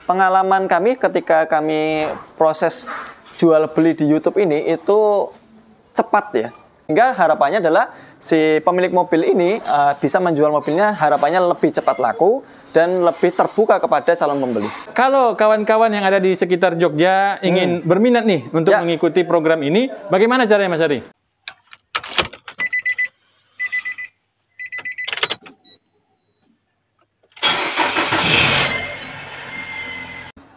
pengalaman kami ketika kami proses jual beli di YouTube ini itu cepat ya. Hingga harapannya adalah si pemilik mobil ini bisa menjual mobilnya harapannya lebih cepat laku dan lebih terbuka kepada calon pembeli. Kalau kawan-kawan yang ada di sekitar Jogja ingin berminat nih untuk mengikuti program ini, bagaimana caranya Mas Ardi?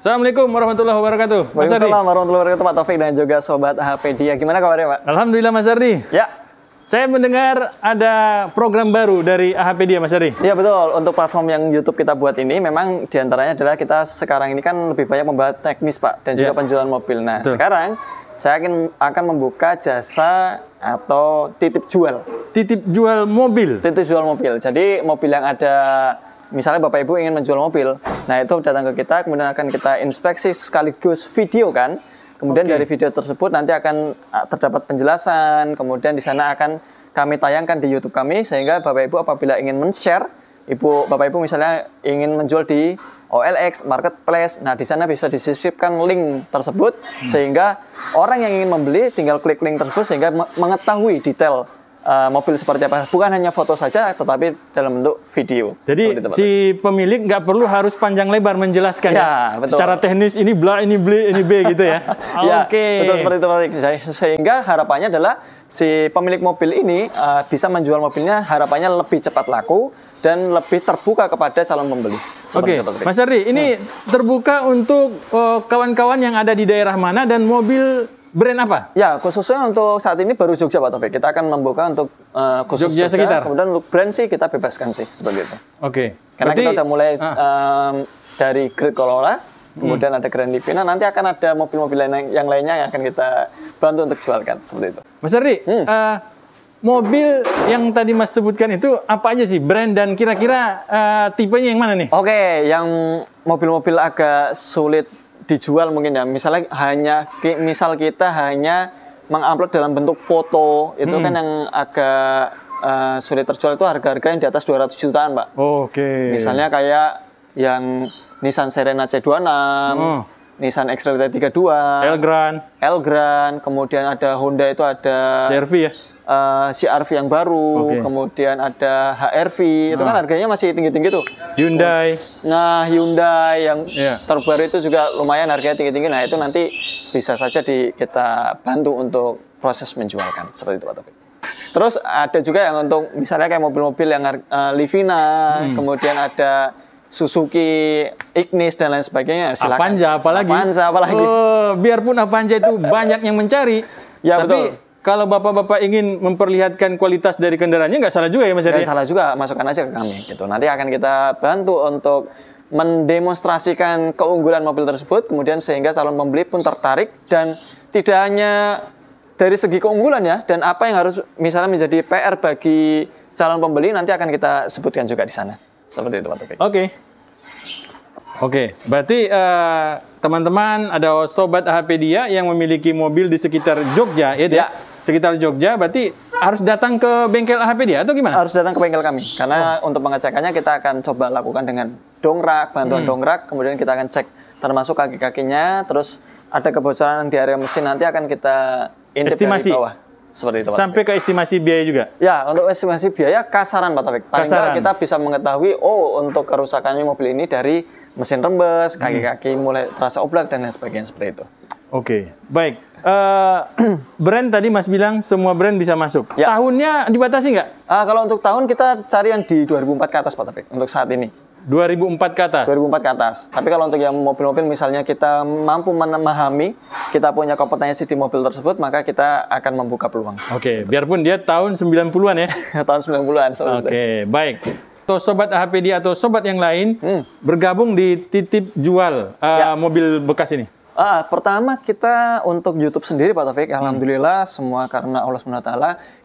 Assalamualaikum warahmatullahi wabarakatuh. Waalaikumsalam warahmatullahi wabarakatuh Pak Taufik dan juga Sobat HPdia. Gimana kabarnya Pak? Alhamdulillah Mas Ardi. Ya. Saya mendengar ada program baru dari HPdia Mas Ardi. Iya betul. Untuk platform yang YouTube kita buat ini memang diantaranya adalah kita sekarang ini kan lebih banyak membahas teknis Pak dan juga penjualan mobil. Nah sekarang saya akan membuka jasa atau titip jual. Titip jual mobil? Titip jual mobil. Jadi mobil yang ada, misalnya Bapak Ibu ingin menjual mobil, nah itu datang ke kita, kemudian akan kita inspeksi sekaligus video kan. Kemudian dari video tersebut nanti akan terdapat penjelasan, kemudian di sana akan kami tayangkan di YouTube kami, sehingga Bapak Ibu apabila ingin men-share, Bapak Ibu misalnya ingin menjual di OLX, Marketplace, nah di sana bisa disisipkan link tersebut, sehingga orang yang ingin membeli tinggal klik link tersebut sehingga mengetahui detail mobil seperti apa, bukan hanya foto saja tetapi dalam bentuk video. Jadi si pemilik nggak perlu harus panjang lebar menjelaskan ya, betul. Secara teknis ini bla, ini B, ini B gitu ya. Oke. Betul seperti itu Pak. Sehingga harapannya adalah si pemilik mobil ini bisa menjual mobilnya harapannya lebih cepat laku dan lebih terbuka kepada calon pembeli. Oke, Mas Ardi, ini terbuka untuk kawan-kawan yang ada di daerah mana dan mobil brand apa? Ya, khususnya untuk saat ini baru Jogja Pak Taufik. Kita akan membuka untuk khusus Jogja sekitar. Kemudian untuk brand sih kita bebaskan sih seperti itu. Oke. Karena kita udah mulai dari Grand Corolla, kemudian ada Grand Livina, nanti akan ada mobil-mobil yang lainnya yang akan kita bantu untuk jualkan seperti itu. Mas Ardi, mobil yang tadi Mas sebutkan itu apa aja sih brand dan kira-kira tipenya yang mana nih? Oke, yang mobil-mobil agak sulit dijual mungkin ya, misal kita hanya mengupload dalam bentuk foto, itu kan yang agak sulit terjual, itu harga-harga yang di atas 200 jutaan Pak. Oke. Misalnya kayak yang Nissan Serena C26, Nissan X-Trail T32, Elgrand, kemudian ada Honda itu ada CR-V ya? CR-V yang baru, kemudian ada HR-V, itu kan harganya masih tinggi-tinggi tuh. Hyundai. Nah, Hyundai yang terbaru itu juga lumayan harganya tinggi-tinggi. Nah, itu nanti bisa saja kita bantu untuk proses menjualkan seperti itu Pak Taufik. Terus ada juga yang untuk misalnya kayak mobil-mobil yang Livina, kemudian ada Suzuki Ignis dan lain sebagainya. Silakan. Avanza apalagi. Biarpun Avanza itu banyak yang mencari, ya tapi betul. Kalau bapak-bapak ingin memperlihatkan kualitas dari kendaraannya, nggak salah juga ya Mas Ardi? Nggak salah juga, masukkan aja ke kami gitu. Nanti akan kita bantu untuk mendemonstrasikan keunggulan mobil tersebut, kemudian sehingga calon pembeli pun tertarik, dan tidak hanya dari segi keunggulan ya, dan apa yang harus misalnya menjadi PR bagi calon pembeli nanti akan kita sebutkan juga di sana. Seperti itu Pak Taufik. Oke, berarti teman-teman ada Sobat HPdia yang memiliki mobil di sekitar Jogja ya? Sekitar Jogja, berarti harus datang ke bengkel HPdia atau gimana? Harus datang ke bengkel kami, karena untuk pengecekannya kita akan coba lakukan dengan dongkrak, bantuan dongkrak, kemudian kita akan cek termasuk kaki-kakinya, terus ada kebocoran di area mesin nanti akan kita intip dari bawah. Seperti itu Pak. Sampai ke estimasi biaya juga? Ya, untuk estimasi biaya kasaran Pak Taufik. Paling nggak kita bisa mengetahui, untuk kerusakannya mobil ini dari mesin rembes, kaki-kaki mulai terasa oblak dan lain sebagainya seperti itu. Oke, baik. Brand tadi Mas bilang semua brand bisa masuk. Ya. Tahunnya dibatasi nggak? Kalau untuk tahun kita cari yang di 2004 ke atas Pak Taufik untuk saat ini. 2004 ke atas? 2004 ke atas. Tapi kalau untuk yang mobil-mobil misalnya kita mampu memahami, kita punya kompetensi di mobil tersebut, maka kita akan membuka peluang. Oke, biarpun dia tahun 90-an ya? Tahun 90-an. Oke, baik. Atau Sobat HPdia atau Sobat yang lain bergabung di titip jual mobil bekas ini? Pertama kita untuk YouTube sendiri Pak Taufik, alhamdulillah semua karena Allah SWT,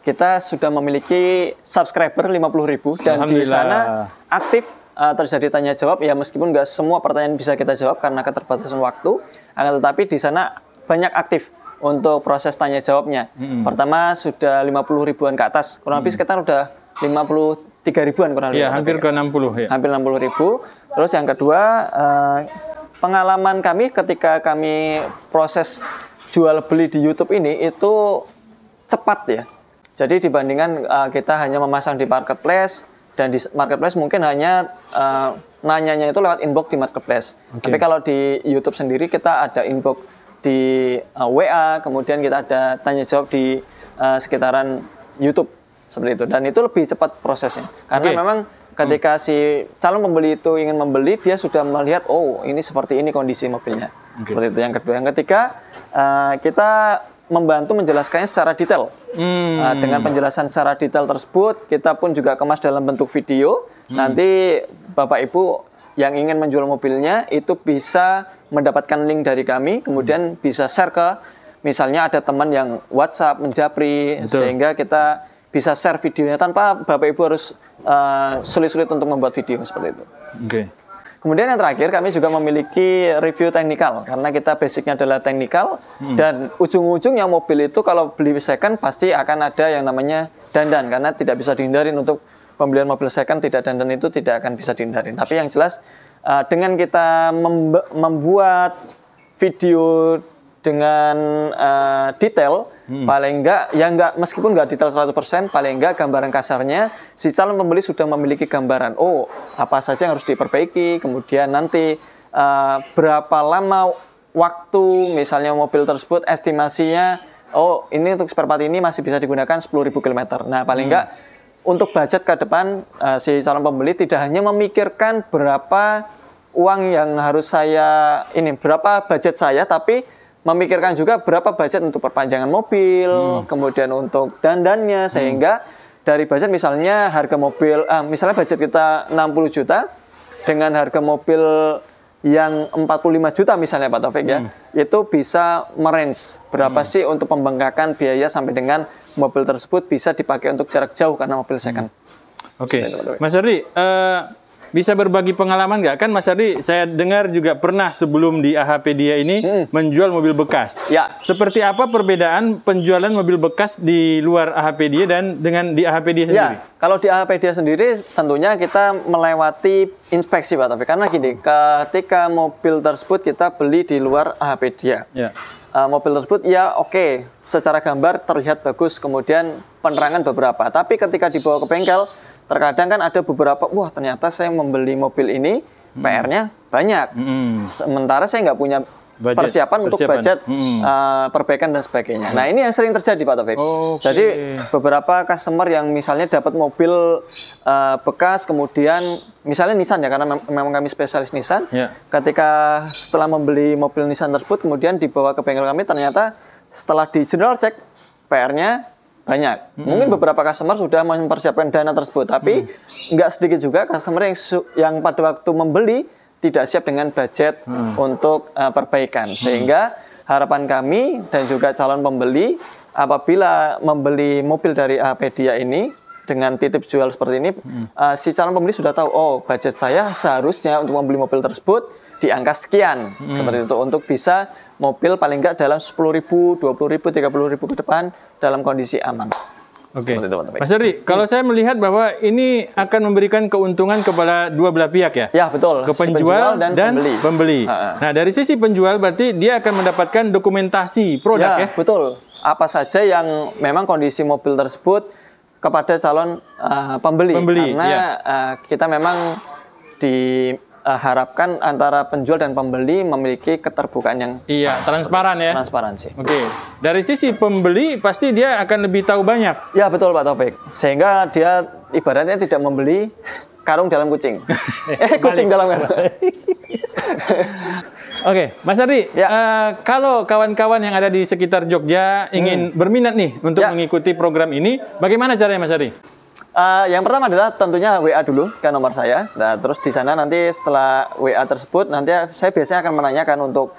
kita sudah memiliki subscriber 50.000 dan di sana aktif terjadi tanya jawab ya, meskipun nggak semua pertanyaan bisa kita jawab karena keterbatasan waktu, akan tetapi di sana banyak aktif untuk proses tanya jawabnya. Pertama sudah 50 ribuan ke atas, kurang lebih sekitar udah 53 ribuan kurang lebih. Hampir ke 60 ya. Hampir 60 ribu. Terus yang kedua pengalaman kami ketika kami proses jual beli di YouTube ini itu cepat ya. Jadi dibandingkan kita hanya memasang di marketplace, dan di marketplace mungkin hanya nanyanya itu lewat inbox di marketplace. Tapi kalau di YouTube sendiri kita ada inbox di WA, kemudian kita ada tanya jawab di sekitaran YouTube seperti itu. Dan itu lebih cepat prosesnya. Karena memang ketika si calon pembeli itu ingin membeli, dia sudah melihat, oh ini seperti ini kondisi mobilnya. Seperti itu. Yang kedua, yang ketiga, kita membantu menjelaskannya secara detail. Dengan penjelasan secara detail tersebut, kita pun juga kemas dalam bentuk video. Nanti Bapak Ibu yang ingin menjual mobilnya itu bisa mendapatkan link dari kami, kemudian bisa share ke, misalnya ada teman yang WhatsApp, menjapri, sehingga kita bisa share videonya tanpa Bapak Ibu harus sulit-sulit untuk membuat video seperti itu. Kemudian yang terakhir, kami juga memiliki review teknikal, karena kita basicnya adalah teknikal, dan ujung-ujungnya mobil itu kalau beli second pasti akan ada yang namanya dandan, karena tidak bisa dihindarin. Untuk pembelian mobil second tidak dandan itu tidak akan bisa dihindarin. Tapi yang jelas dengan kita membuat video dengan detail, paling enggak, ya enggak, meskipun enggak detail 100%, paling enggak gambaran kasarnya si calon pembeli sudah memiliki gambaran, oh apa saja yang harus diperbaiki, kemudian nanti berapa lama waktu misalnya mobil tersebut estimasinya, oh ini untuk spare part ini masih bisa digunakan 10.000 km. Nah paling enggak untuk budget ke depan, si calon pembeli tidak hanya memikirkan berapa uang yang harus saya, berapa budget saya, tapi memikirkan juga berapa budget untuk perpanjangan mobil, kemudian untuk dandannya, sehingga dari budget misalnya harga mobil, misalnya budget kita 60 juta, dengan harga mobil yang 45 juta misalnya Pak Taufik ya, itu bisa merange berapa sih untuk pembengkakan biaya sampai dengan mobil tersebut bisa dipakai untuk jarak jauh karena mobil second. Mas Ardi, bisa berbagi pengalaman nggak? Kan Mas Ardi, saya dengar juga pernah sebelum di AHPedia ini menjual mobil bekas. Ya. Seperti apa perbedaan penjualan mobil bekas di luar AHPedia dan dengan di AHPedia sendiri? Ya, kalau di AHPedia sendiri tentunya kita melewati inspeksi Pak Taufik. Karena gini, ketika mobil tersebut kita beli di luar AHPedia. Mobil tersebut ya oke, secara gambar terlihat bagus, kemudian penerangan beberapa. Tapi ketika dibawa ke bengkel, terkadang kan ada beberapa, wah ternyata saya membeli mobil ini PR-nya banyak. Sementara saya nggak punya persiapan untuk budget perbaikan dan sebagainya. Nah ini yang sering terjadi Pak Taufik. Jadi beberapa customer yang misalnya dapat mobil bekas, kemudian misalnya Nissan ya, karena memang kami spesialis Nissan. Ketika setelah membeli mobil Nissan tersebut, kemudian dibawa ke bengkel kami, ternyata setelah di general check PR-nya banyak. Mungkin beberapa customer sudah mempersiapkan dana tersebut, tapi nggak sedikit juga customer yang pada waktu membeli tidak siap dengan budget untuk perbaikan. Sehingga harapan kami dan juga calon pembeli, apabila membeli mobil dari AHPedia ini dengan titip jual seperti ini, si calon pembeli sudah tahu, oh budget saya seharusnya untuk membeli mobil tersebut di angka sekian, seperti itu, untuk bisa mobil paling enggak dalam 10.000, 20.000, 30.000 ke depan dalam kondisi aman. Mas Ardi, kalau saya melihat bahwa ini akan memberikan keuntungan kepada dua belah pihak ya? Ya, betul. Ke penjual dan pembeli. Nah, dari sisi penjual berarti dia akan mendapatkan dokumentasi produk ya? Betul. Apa saja yang memang kondisi mobil tersebut kepada calon pembeli. Karena kita memang diharapkan antara penjual dan pembeli memiliki keterbukaan yang transparan ya? Transparansi. Dari sisi pembeli pasti dia akan lebih tahu banyak. Ya betul Pak Taufik. Sehingga dia ibaratnya tidak membeli karung dalam kucing. Kucing dalam karung. Mas Ardi, kalau kawan-kawan yang ada di sekitar Jogja ingin berminat nih untuk mengikuti program ini, bagaimana caranya Mas Ardi? Yang pertama adalah tentunya WA dulu ke nomor saya. Nah, terus di sana nanti setelah WA tersebut, nanti saya biasanya akan menanyakan untuk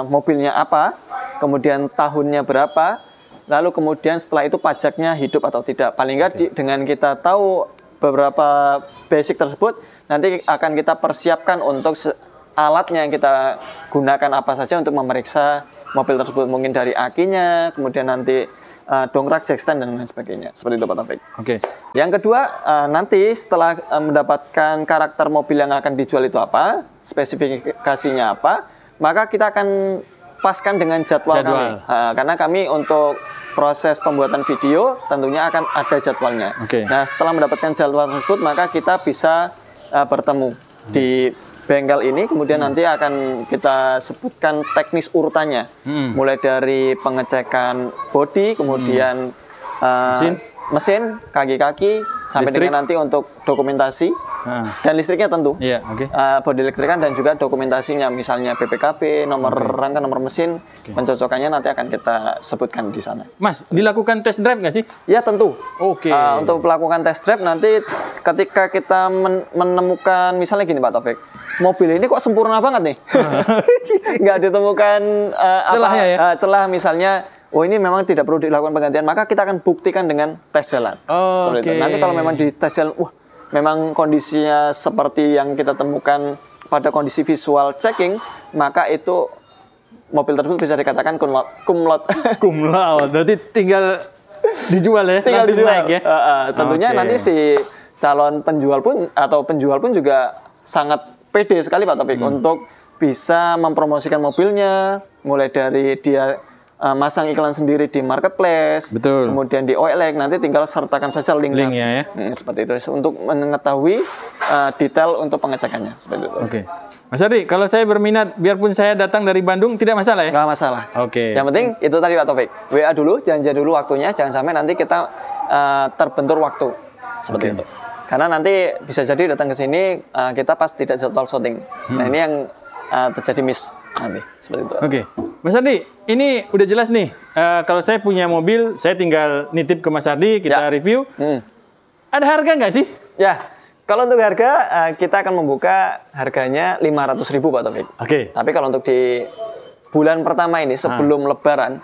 mobilnya apa, kemudian tahunnya berapa, lalu kemudian setelah itu pajaknya hidup atau tidak. Paling nggak dengan kita tahu beberapa basic tersebut, nanti akan kita persiapkan untuk alatnya yang kita gunakan apa saja untuk memeriksa mobil tersebut, mungkin dari akinya, kemudian nanti dongkrak, jack stand, dan lain sebagainya. Seperti itu Pak Taufik. Yang kedua, nanti setelah mendapatkan karakter mobil yang akan dijual itu apa, spesifikasinya apa, maka kita akan paskan dengan jadwal. Kami. Karena kami untuk proses pembuatan video tentunya akan ada jadwalnya. Nah, setelah mendapatkan jadwal tersebut, maka kita bisa bertemu di bengkel ini, kemudian nanti akan kita sebutkan teknis urutannya. Mulai dari pengecekan bodi, kemudian mesin, kaki-kaki, sampai dengan nanti untuk dokumentasi dan listriknya tentu. Bodi listrikan dan juga dokumentasinya, misalnya BPKB, nomor rangka, nomor mesin, pencocokannya nanti akan kita sebutkan di sana. Mas, dilakukan test drive nggak sih? Ya tentu. Untuk melakukan test drive nanti ketika kita menemukan, misalnya gini Pak Taufik, mobil ini kok sempurna banget nih, nggak ditemukan celah misalnya. Oh, ini memang tidak perlu dilakukan penggantian, maka kita akan buktikan dengan tes jalan. Nanti kalau memang di tes jalan, memang kondisinya seperti yang kita temukan pada kondisi visual checking, maka itu mobil tersebut bisa dikatakan kumlot. Berarti tinggal dijual ya? Tinggal dijual. Naik ya? Tentunya nanti si calon penjual pun atau penjual pun juga sangat pede sekali Pak Taufik untuk bisa mempromosikan mobilnya, mulai dari dia masang iklan sendiri di marketplace, kemudian di OLX, nanti tinggal sertakan saja linknya ya. Seperti itu untuk mengetahui detail untuk pengecekannya. Seperti itu. Mas Ardi, kalau saya berminat, biarpun saya datang dari Bandung, tidak masalah ya? Nggak masalah. Yang penting itu tadi Pak Taufik, WA dulu, janjian dulu waktunya, jangan sampai nanti kita terbentur waktu. Seperti itu. Karena nanti bisa jadi datang ke sini kita pas tidak jadwal syuting. Nah ini yang terjadi miss nanti. Seperti itu. Mas Ardi, ini udah jelas nih. Kalau saya punya mobil, saya tinggal nitip ke Mas Ardi, kita review. Ada harga nggak sih? Ya, kalau untuk harga, kita akan membuka harganya 500.000 Pak Taufik. Tapi kalau untuk di bulan pertama ini, sebelum Lebaran,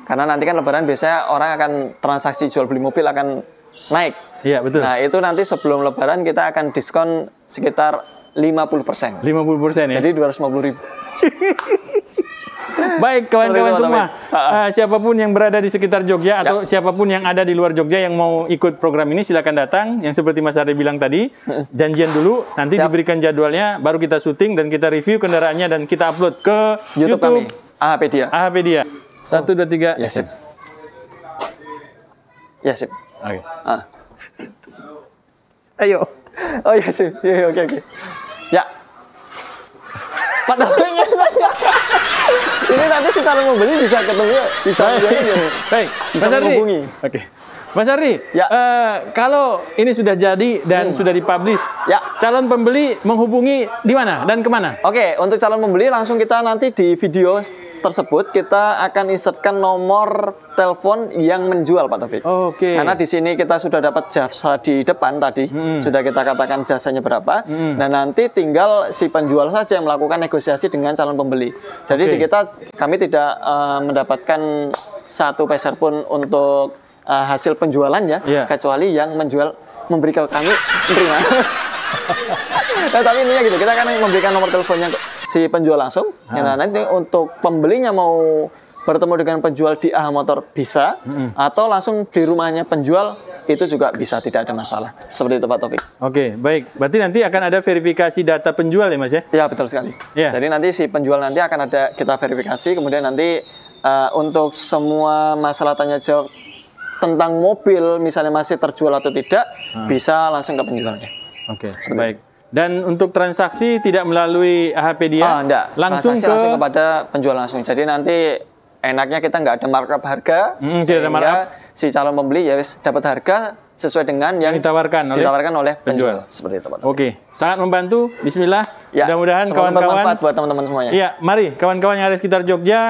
karena nanti kan Lebaran biasanya orang akan transaksi jual beli mobil akan naik. Nah, itu nanti sebelum Lebaran kita akan diskon sekitar 50%. 50% ya? Jadi 250.000. Baik kawan-kawan semua, siapapun yang berada di sekitar Jogja atau siapapun yang ada di luar Jogja yang mau ikut program ini silakan datang. Yang seperti Mas Ardi bilang tadi, janjian dulu, nanti diberikan jadwalnya, baru kita syuting dan kita review kendaraannya dan kita upload ke YouTube kami, AHP Dia. 1, 2, 3. Ya sip. Ya sip. Ayo. Oh ya sip. Oke. Ya. Pak Taufik. Ini nanti si calon membeli bisa ketemu, bisa Baik, Mas Ardi. Mas Ardi, kalau ini sudah jadi dan sudah dipublish, calon pembeli menghubungi di mana dan kemana? Untuk calon pembeli langsung kita nanti di video tersebut kita akan insertkan nomor telepon yang menjual Pak Taufik. Karena di sini kita sudah dapat jasa di depan tadi, sudah kita katakan jasanya berapa. Nah nanti tinggal si penjual saja yang melakukan negosiasi dengan calon pembeli. Jadi kami tidak mendapatkan satu peser pun untuk hasil penjualannya, kecuali yang menjual memberi ke kami menerima. Nah, tapi intinya gitu, kita akan memberikan nomor teleponnya si penjual langsung. Nah, nanti untuk pembelinya mau bertemu dengan penjual di AHA Motor bisa, atau langsung di rumahnya penjual itu juga bisa, tidak ada masalah. Seperti itu Pak Taufik. Baik. Berarti nanti akan ada verifikasi data penjual ya Mas ya? Ya, betul sekali. Jadi nanti si penjual nanti akan ada kita verifikasi, kemudian nanti untuk semua masalah tanya jawab tentang mobil, misalnya masih terjual atau tidak, bisa langsung ke penjualnya. Baik. Dan untuk transaksi tidak melalui AHP Dia? Enggak. Langsung kepada penjual langsung. Jadi nanti enaknya kita nggak ada markup harga, tidak ada markup. Si calon pembeli ya dapat harga sesuai dengan yang ditawarkan oleh penjual. Seperti itu Pak. Sangat membantu. Bismillah. Mudah-mudahan kawan-kawan bermanfaat buat teman-teman semuanya. Mari kawan-kawan yang ada di sekitar Jogja,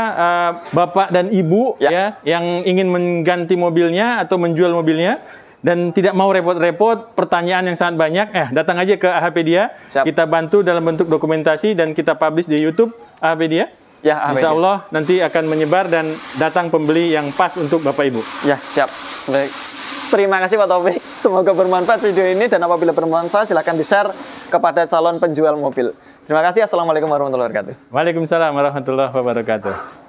Bapak dan Ibu yang ingin mengganti mobilnya atau menjual mobilnya dan tidak mau repot-repot, pertanyaan yang sangat banyak, datang aja ke AHP Dia. Kita bantu dalam bentuk dokumentasi dan kita publish di YouTube AHP Dia. Insya Allah nanti akan menyebar dan datang pembeli yang pas untuk Bapak Ibu. Siap. Baik. Terima kasih Pak Taufik. Semoga bermanfaat video ini, dan apabila bermanfaat silahkan di-share kepada calon penjual mobil. Terima kasih. Assalamualaikum warahmatullahi wabarakatuh. Waalaikumsalam warahmatullahi wabarakatuh.